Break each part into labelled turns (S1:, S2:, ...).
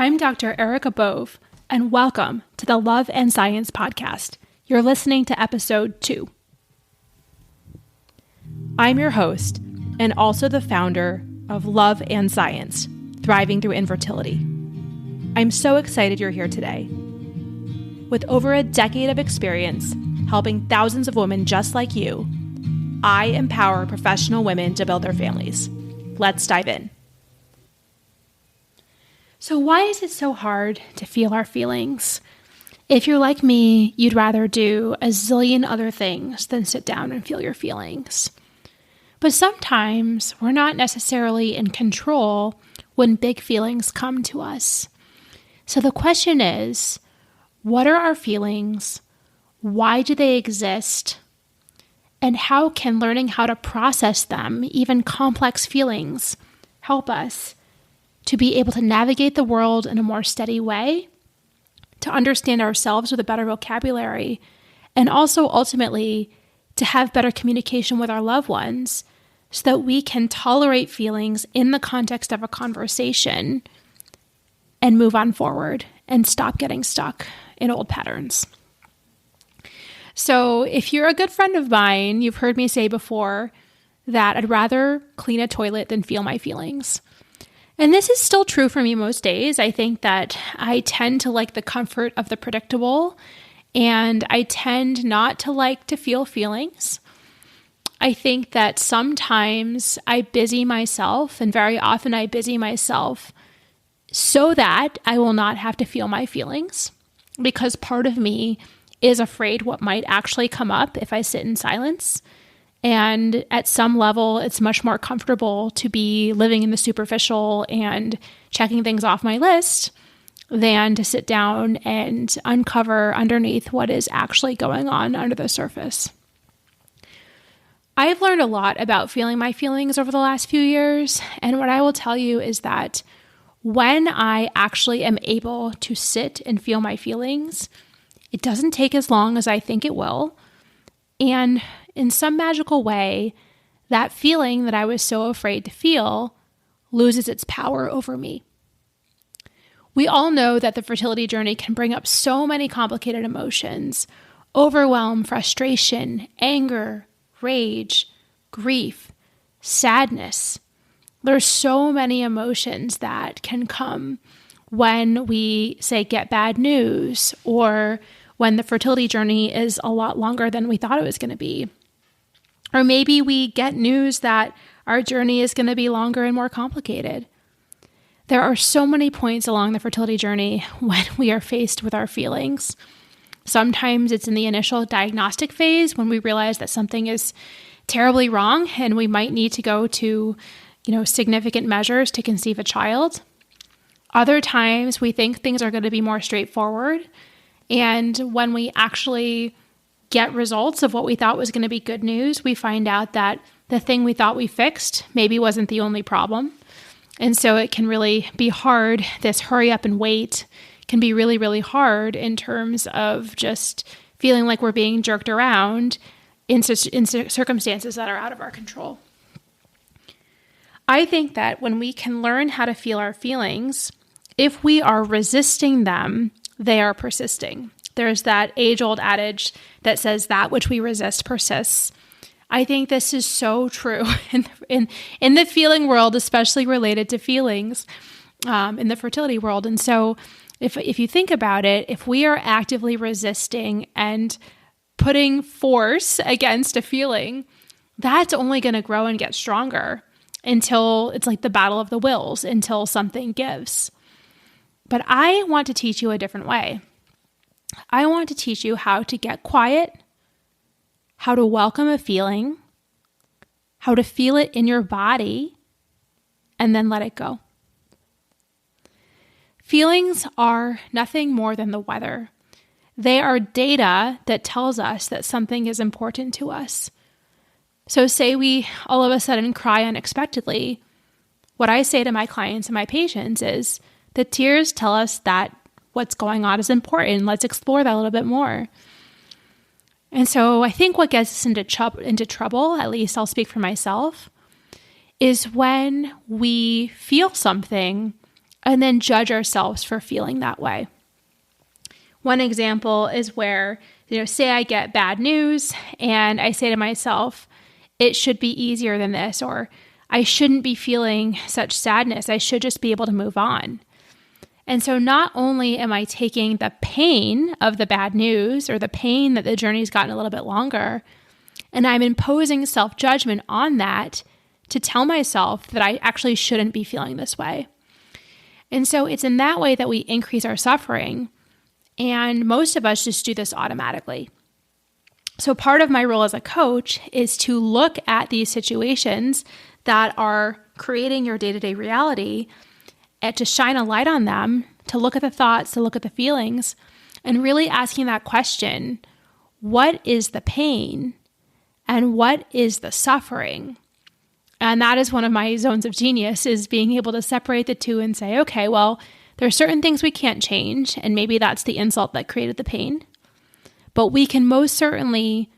S1: I'm Dr. Erica Bove, and welcome to the Love and Science Podcast. You're listening to episode 2. I'm your host, and also the founder of Love and Science, Thriving Through Infertility. I'm so excited you're here today. With over a decade of experience helping thousands of women just like you, I empower professional women to build their families. Let's dive in. So why is it so hard to feel our feelings? If you're like me, you'd rather do a zillion other things than sit down and feel your feelings. But sometimes we're not necessarily in control when big feelings come to us. So the question is, what are our feelings? Why do they exist? And how can learning how to process them, even complex feelings, help us to be able to navigate the world in a more steady way, to understand ourselves with a better vocabulary, and also ultimately to have better communication with our loved ones so that we can tolerate feelings in the context of a conversation and move on forward and stop getting stuck in old patterns. So if you're a good friend of mine, you've heard me say before that I'd rather clean a toilet than feel my feelings. And this is still true for me most days. I think that I tend to like the comfort of the predictable, and I tend not to like to feel feelings. I think that sometimes I busy myself, and very often I busy myself so that I will not have to feel my feelings, because part of me is afraid what might actually come up if I sit in silence. And at some level, it's much more comfortable to be living in the superficial and checking things off my list than to sit down and uncover underneath what is actually going on under the surface. I've learned a lot about feeling my feelings over the last few years. And what I will tell you is that when I actually am able to sit and feel my feelings, it doesn't take as long as I think it will. And in some magical way, that feeling that I was so afraid to feel loses its power over me. We all know that the fertility journey can bring up so many complicated emotions: overwhelm, frustration, anger, rage, grief, sadness. There's so many emotions that can come when we, say, get bad news, or when the fertility journey is a lot longer than we thought it was going to be. Or maybe we get news that our journey is going to be longer and more complicated. There are so many points along the fertility journey when we are faced with our feelings. Sometimes it's in the initial diagnostic phase when we realize that something is terribly wrong and we might need to go to, significant measures to conceive a child. Other times we think things are going to be more straightforward. And when we actually get results of what we thought was going to be good news, we find out that the thing we thought we fixed maybe wasn't the only problem. And so it can really be hard. This hurry up and wait can be really, really hard in terms of just feeling like we're being jerked around in circumstances that are out of our control. I think that when we can learn how to feel our feelings, if we are resisting them, they are persisting. There's that age-old adage that says that which we resist persists. I think this is so true in the feeling world, especially related to feelings in the fertility world. And so if you think about it, if we are actively resisting and putting force against a feeling, that's only going to grow and get stronger until it's like the battle of the wills, until something gives. But I want to teach you a different way. I want to teach you how to get quiet, how to welcome a feeling, how to feel it in your body, and then let it go. Feelings are nothing more than the weather. They are data that tells us that something is important to us. So say we all of a sudden cry unexpectedly. What I say to my clients and my patients is, the tears tell us that what's going on is important. Let's explore that a little bit more. And so I think what gets us into trouble, at least I'll speak for myself, is when we feel something and then judge ourselves for feeling that way. One example is where, say I get bad news and I say to myself, it should be easier than this, or I shouldn't be feeling such sadness. I should just be able to move on. And so not only am I taking the pain of the bad news or the pain that the journey's gotten a little bit longer, and I'm imposing self-judgment on that to tell myself that I actually shouldn't be feeling this way. And so it's in that way that we increase our suffering. And most of us just do this automatically. So part of my role as a coach is to look at these situations that are creating your day-to-day reality and to shine a light on them, to look at the thoughts, to look at the feelings, and really asking that question, what is the pain and what is the suffering? And that is one of my zones of genius, is being able to separate the two and say, okay, well, there are certain things we can't change, and maybe that's the insult that created the pain. But we can most certainly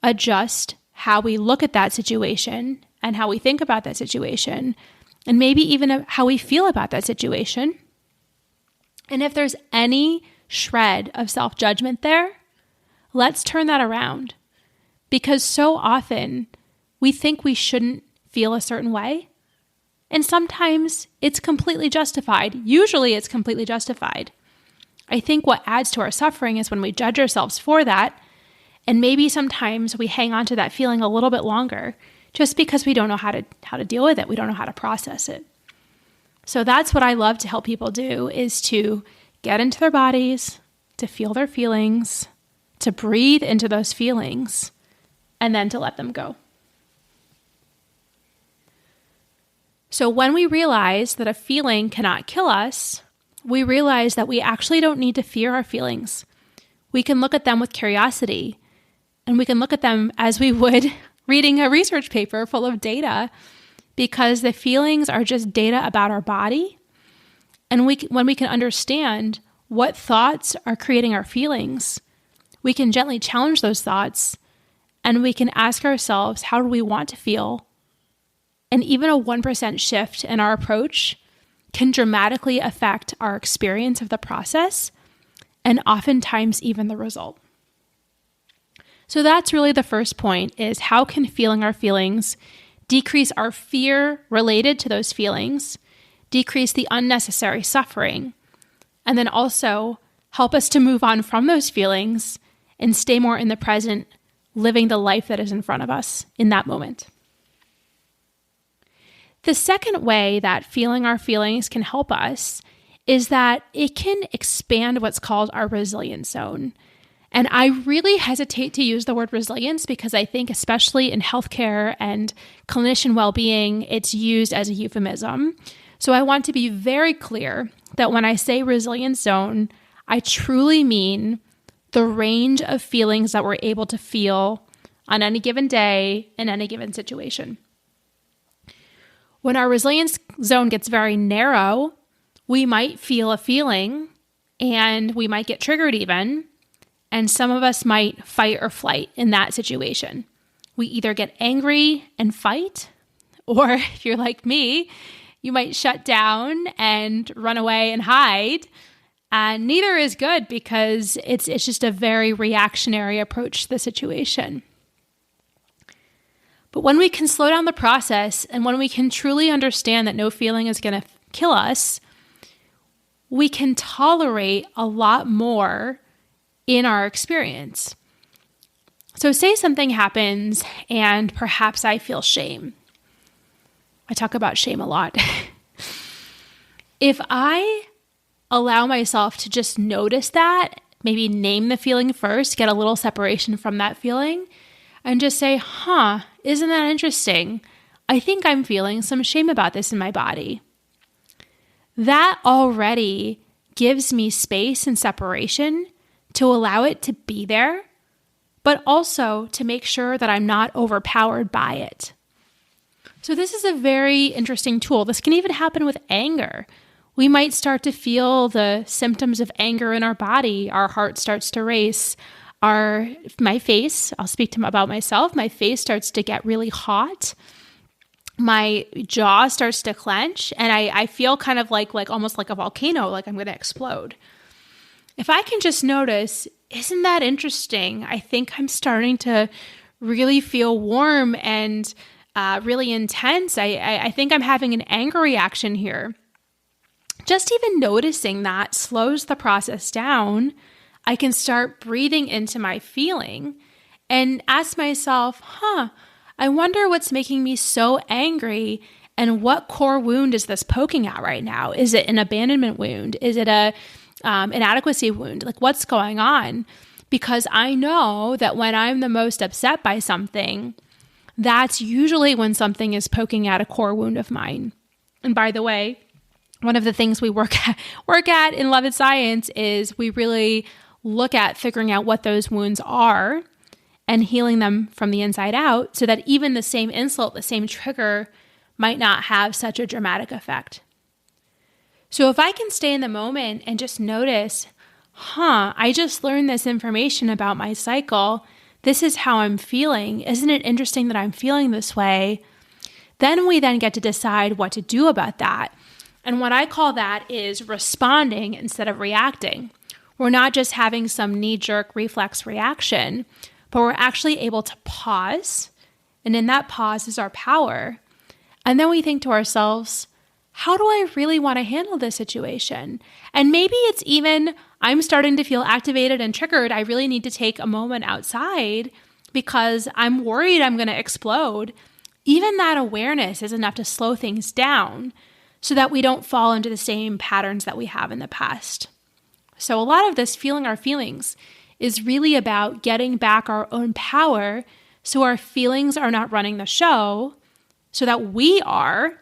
S1: adjust how we look at that situation and how we think about that situation, and maybe even how we feel about that situation. And if there's any shred of self-judgment there, let's turn that around. Because so often we think we shouldn't feel a certain way. And sometimes it's completely justified. Usually it's completely justified. I think what adds to our suffering is when we judge ourselves for that. And maybe sometimes we hang on to that feeling a little bit longer just because we don't know how to deal with it. We don't know how to process it. So that's what I love to help people do, is to get into their bodies, to feel their feelings, to breathe into those feelings, and then to let them go. So when we realize that a feeling cannot kill us, we realize that we actually don't need to fear our feelings. We can look at them with curiosity, and we can look at them as we would reading a research paper full of data, because the feelings are just data about our body. And when we can understand what thoughts are creating our feelings, we can gently challenge those thoughts, and we can ask ourselves, how do we want to feel? And even a 1% shift in our approach can dramatically affect our experience of the process, and oftentimes even the result. So that's really the first point, is how can feeling our feelings decrease our fear related to those feelings, decrease the unnecessary suffering, and then also help us to move on from those feelings and stay more in the present, living the life that is in front of us in that moment. The second way that feeling our feelings can help us is that it can expand what's called our resilience zone. And I really hesitate to use the word resilience because I think, especially in healthcare and clinician well-being, it's used as a euphemism. So I want to be very clear that when I say resilience zone, I truly mean the range of feelings that we're able to feel on any given day in any given situation. When our resilience zone gets very narrow, we might feel a feeling and we might get triggered even. And some of us might fight or flight in that situation. We either get angry and fight, or if you're like me, you might shut down and run away and hide. And neither is good because it's just a very reactionary approach to the situation. But when we can slow down the process and when we can truly understand that no feeling is going to kill us, we can tolerate a lot more in our experience. So say something happens and perhaps I feel shame. I talk about shame a lot. If I allow myself to just notice that, maybe name the feeling first, get a little separation from that feeling, and just say, isn't that interesting? I think I'm feeling some shame about this in my body. That already gives me space and separation to allow it to be there, but also to make sure that I'm not overpowered by it. So this is a very interesting tool. This can even happen with anger. We might start to feel the symptoms of anger in our body. Our heart starts to race. My face, I'll speak about myself, my face starts to get really hot. my jaw starts to clench and I feel kind of like almost like a volcano, like I'm going to explode. If I can just notice, isn't that interesting? I think I'm starting to really feel warm and really intense. I think I'm having an anger reaction here. Just even noticing that slows the process down. I can start breathing into my feeling and ask myself, I wonder what's making me so angry and what core wound is this poking at right now? Is it an abandonment wound? Is it a inadequacy wound? Like, what's going on? Because I know that when I'm the most upset by something, that's usually when something is poking at a core wound of mine. And by the way, one of the things we work at in Love and Science is we really look at figuring out what those wounds are and healing them from the inside out so that even the same insult, the same trigger might not have such a dramatic effect. So if I can stay in the moment and just notice, I just learned this information about my cycle. This is how I'm feeling. Isn't it interesting that I'm feeling this way? Then we get to decide what to do about that. And what I call that is responding instead of reacting. We're not just having some knee-jerk reflex reaction, but we're actually able to pause. And in that pause is our power. And then we think to ourselves, how do I really want to handle this situation? And maybe it's even, I'm starting to feel activated and triggered. I really need to take a moment outside because I'm worried I'm going to explode. Even that awareness is enough to slow things down so that we don't fall into the same patterns that we have in the past. So a lot of this feeling our feelings is really about getting back our own power so our feelings are not running the show, so that we are.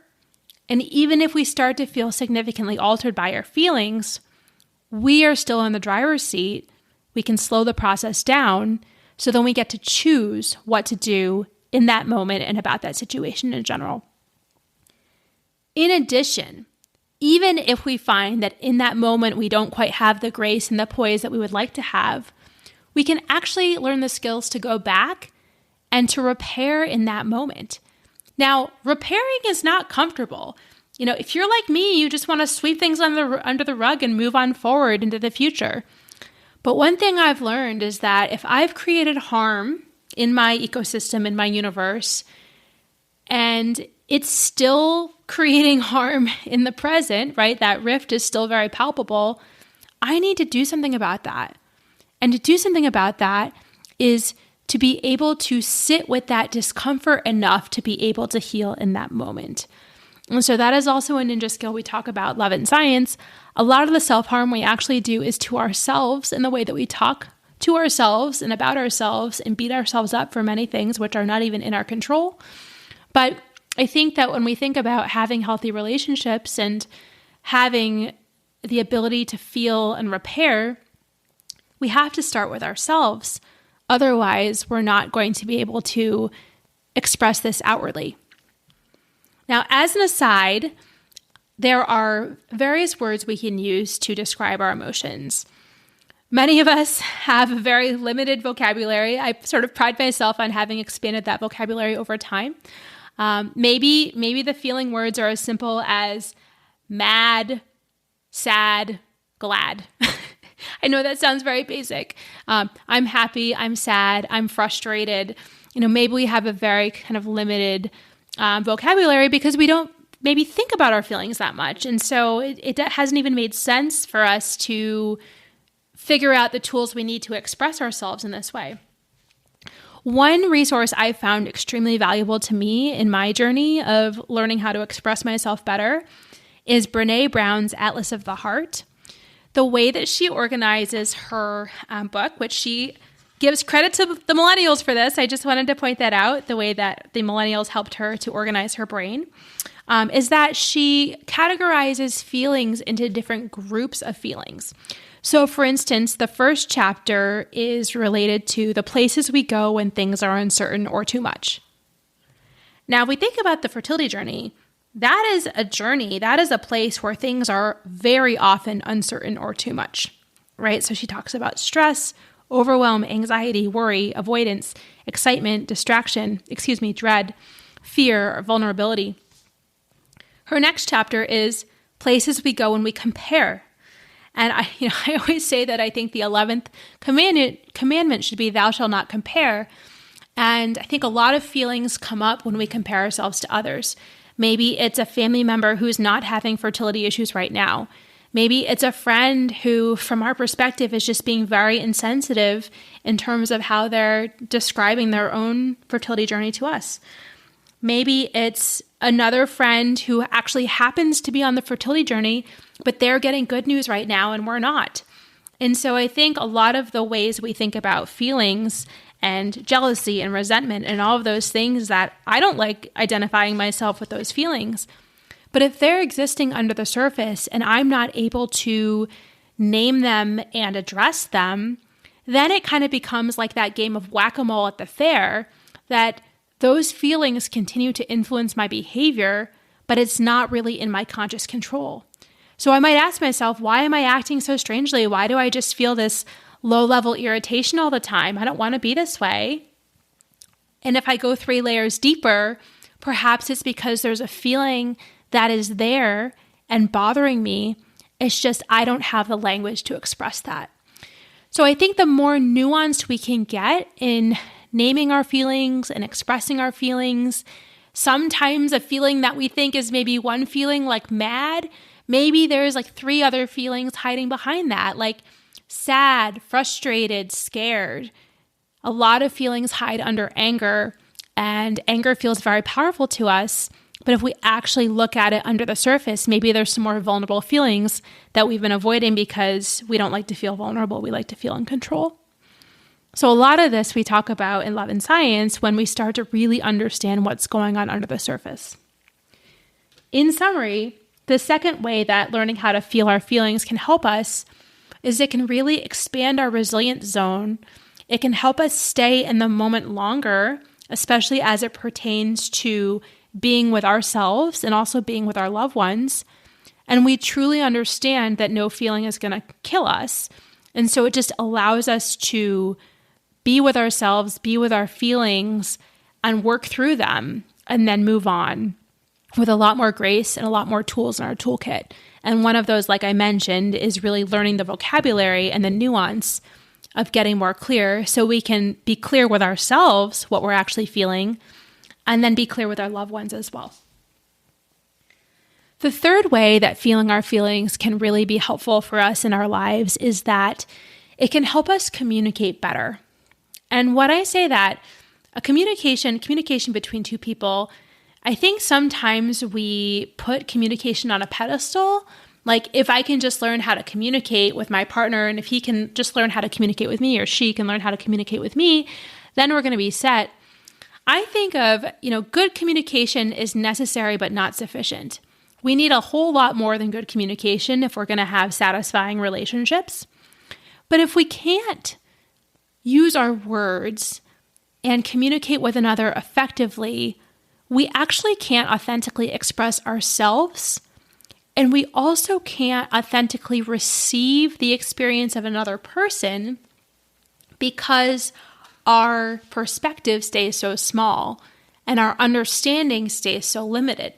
S1: And even if we start to feel significantly altered by our feelings, we are still in the driver's seat. We can slow the process down so then we get to choose what to do in that moment and about that situation in general. In addition, even if we find that in that moment we don't quite have the grace and the poise that we would like to have, we can actually learn the skills to go back and to repair in that moment. Now, repairing is not comfortable. If you're like me, you just want to sweep things under the rug and move on forward into the future. But one thing I've learned is that if I've created harm in my ecosystem, in my universe, and it's still creating harm in the present, right? That rift is still very palpable. I need to do something about that. And to do something about that is to be able to sit with that discomfort enough to be able to heal in that moment. And so that is also a ninja skill we talk about, Love and Science. A lot of the self-harm we actually do is to ourselves in the way that we talk to ourselves and about ourselves and beat ourselves up for many things which are not even in our control. But I think that when we think about having healthy relationships and having the ability to feel and repair, we have to start with ourselves. Otherwise, we're not going to be able to express this outwardly. Now, as an aside, there are various words we can use to describe our emotions. Many of us have a very limited vocabulary. I sort of pride myself on having expanded that vocabulary over time. Maybe the feeling words are as simple as mad, sad, glad. I know that sounds very basic. I'm happy, I'm sad, I'm frustrated. Maybe we have a very kind of limited vocabulary because we don't maybe think about our feelings that much. And so it hasn't even made sense for us to figure out the tools we need to express ourselves in this way. One resource I found extremely valuable to me in my journey of learning how to express myself better is Brené Brown's Atlas of the Heart. The way that she organizes her book, which she gives credit to the millennials for this, I just wanted to point that out, the way that the millennials helped her to organize her brain, is that she categorizes feelings into different groups of feelings. So for instance, the first chapter is related to the places we go when things are uncertain or too much. Now, if we think about the fertility journey, that is a journey, that is a place where things are very often uncertain or too much, right? So she talks about stress, overwhelm, anxiety, worry, avoidance, excitement, dread, fear or vulnerability. Her next chapter is places we go when we compare. And I always say that I think the 11th commandment should be thou shalt not compare. And I think a lot of feelings come up when we compare ourselves to others. Maybe it's a family member who's not having fertility issues right now. Maybe it's a friend who, from our perspective, is just being very insensitive in terms of how they're describing their own fertility journey to us. Maybe it's another friend who actually happens to be on the fertility journey, but they're getting good news right now and we're not. And so I think a lot of the ways we think about feelings and jealousy and resentment and all of those things that I don't like identifying myself with those feelings. But if they're existing under the surface and I'm not able to name them and address them, then it kind of becomes like that game of whack-a-mole at the fair, that those feelings continue to influence my behavior, but it's not really in my conscious control. So I might ask myself, why am I acting so strangely? Why do I just feel this low-level irritation all the time? I don't want to be this way. And if I go 3 layers deeper, perhaps it's because there's a feeling that is there and bothering me. It's just I don't have the language to express that. So I think the more nuanced we can get in naming our feelings and expressing our feelings, sometimes a feeling that we think is maybe one feeling like mad, maybe there's like 3 other feelings hiding behind that, like sad, frustrated, scared. A lot of feelings hide under anger, and anger feels very powerful to us. But if we actually look at it under the surface, maybe there's some more vulnerable feelings that we've been avoiding because we don't like to feel vulnerable. We like to feel in control. So a lot of this we talk about in Love and Science when we start to really understand what's going on under the surface. In summary, the second way that learning how to feel our feelings can help us is it can really expand our resilience zone. It can help us stay in the moment longer, especially as it pertains to being with ourselves and also being with our loved ones. And we truly understand that no feeling is going to kill us. And so it just allows us to be with ourselves, be with our feelings, and work through them, and then move on with a lot more grace and a lot more tools in our toolkit. And one of those, like I mentioned, is really learning the vocabulary and the nuance of getting more clear so we can be clear with ourselves what we're actually feeling, and then be clear with our loved ones as well. The third way that feeling our feelings can really be helpful for us in our lives is that it can help us communicate better. And when I say that, communication between 2 people, I think sometimes we put communication on a pedestal. Like if I can just learn how to communicate with my partner, and if he can just learn how to communicate with me, or she can learn how to communicate with me, then we're going to be set. I think of, good communication is necessary but not sufficient. We need a whole lot more than good communication if we're going to have satisfying relationships. But if we can't use our words and communicate with another effectively, we actually can't authentically express ourselves, and we also can't authentically receive the experience of another person because our perspective stays so small and our understanding stays so limited.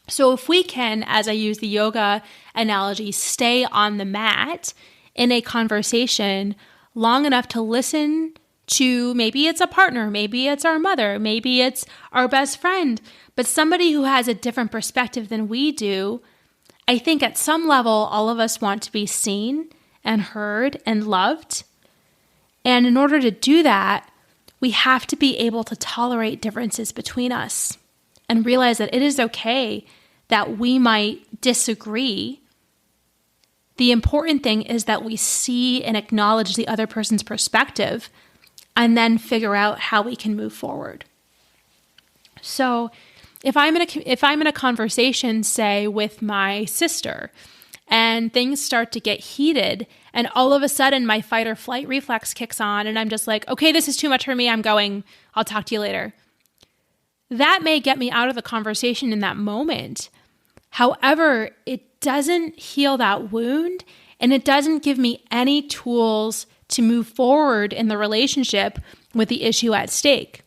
S1: So if we can, as I use the yoga analogy, stay on the mat in a conversation long enough to listen to, maybe it's a partner, maybe it's our mother, maybe it's our best friend, but somebody who has a different perspective than we do, I think at some level, all of us want to be seen and heard and loved. And in order to do that, we have to be able to tolerate differences between us and realize that it is okay that we might disagree. The important thing is that we see and acknowledge the other person's perspective and then figure out how we can move forward. So if I'm in a conversation, say, with my sister, and things start to get heated, and all of a sudden my fight or flight reflex kicks on, and I'm just like, okay, this is too much for me, I'm going, I'll talk to you later. That may get me out of the conversation in that moment. However, it doesn't heal that wound, and it doesn't give me any tools to move forward in the relationship with the issue at stake.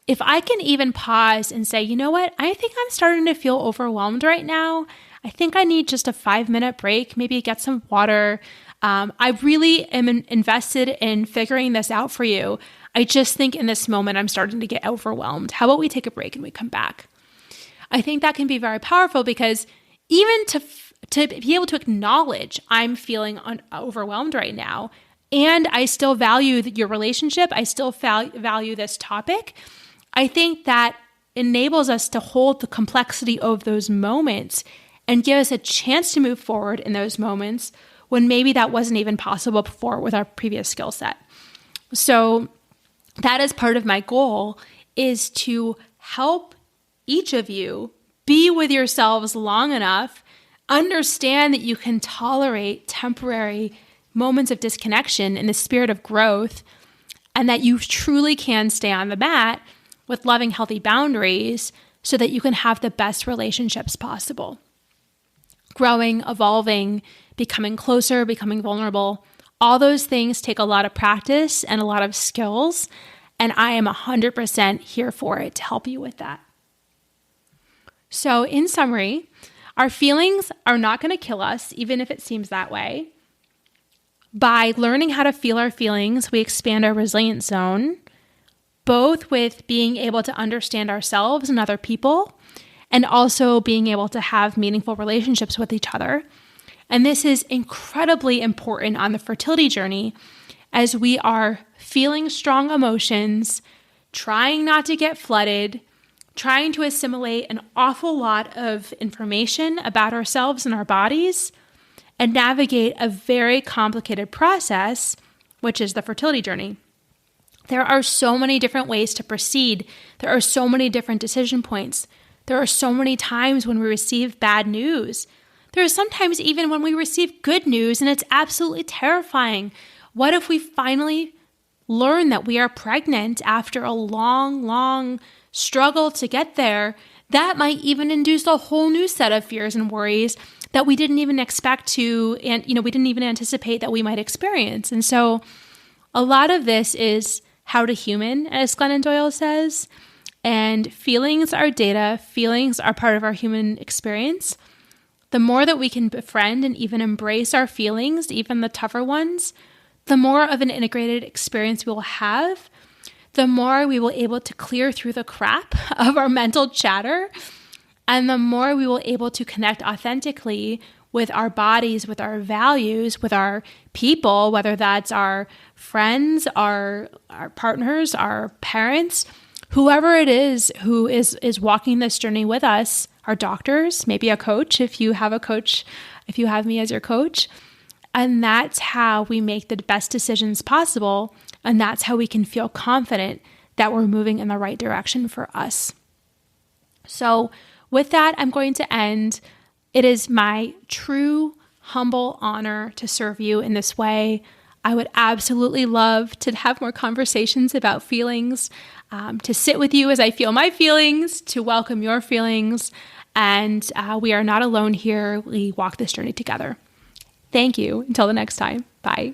S1: if I can even pause and say, you know what, I think I'm starting to feel overwhelmed right now. I think I need just a 5-minute break, maybe get some water. I really am invested in figuring this out for you. I just think in this moment, I'm starting to get overwhelmed. How about we take a break and we come back? I think that can be very powerful, because even to be able to acknowledge I'm feeling overwhelmed right now, and I still value your relationship, I still value this topic, I think that enables us to hold the complexity of those moments and give us a chance to move forward in those moments when maybe that wasn't even possible before with our previous skill set. So that is part of my goal, is to help each of you be with yourselves long enough, understand that you can tolerate temporary moments of disconnection in the spirit of growth, and that you truly can stay on the mat with loving, healthy boundaries so that you can have the best relationships possible. Growing, evolving, becoming closer, becoming vulnerable, all those things take a lot of practice and a lot of skills, and I am 100% here for it to help you with that. So in summary, our feelings are not going to kill us, even if it seems that way. By learning how to feel our feelings, we expand our resilience zone, both with being able to understand ourselves and other people, and also being able to have meaningful relationships with each other. And this is incredibly important on the fertility journey, as we are feeling strong emotions, trying not to get flooded, trying to assimilate an awful lot of information about ourselves and our bodies, and navigate a very complicated process, which is the fertility journey. There are so many different ways to proceed. There are so many different decision points. There are so many times when we receive bad news. There are sometimes even when we receive good news and it's absolutely terrifying. What if we finally learn that we are pregnant after a long, long struggle to get there? That might even induce a whole new set of fears and worries that we didn't even expect to, and we didn't even anticipate that we might experience. And so a lot of this is how to human, as Glennon Doyle says, and feelings are data. Feelings are part of our human experience. The more that we can befriend and even embrace our feelings, even the tougher ones, the more of an integrated experience we will have, the more we will be able to clear through the crap of our mental chatter, and the more we will be able to connect authentically with our bodies, with our values, with our people, whether that's our friends, our partners, our parents, whoever it is who is walking this journey with us, our doctors, maybe a coach, if you have a coach, if you have me as your coach. And that's how we make the best decisions possible. And that's how we can feel confident that we're moving in the right direction for us. So with that, I'm going to end. It is my true, humble honor to serve you in this way. I would absolutely love to have more conversations about feelings, to sit with you as I feel my feelings, to welcome your feelings. And we are not alone here. We walk this journey together. Thank you. Until the next time. Bye.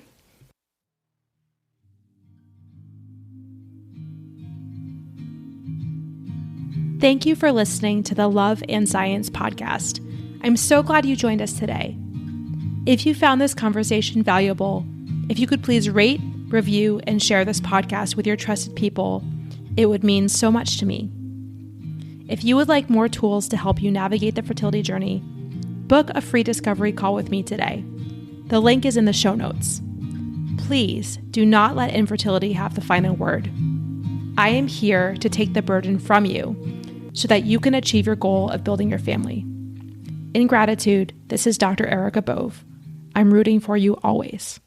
S1: Thank you for listening to the Love and Science podcast. I'm so glad you joined us today. If you found this conversation valuable, if you could please rate, review, and share this podcast with your trusted people, it would mean so much to me. If you would like more tools to help you navigate the fertility journey, book a free discovery call with me today. The link is in the show notes. Please do not let infertility have the final word. I am here to take the burden from you so that you can achieve your goal of building your family. In gratitude, this is Dr. Erica Bove. I'm rooting for you always.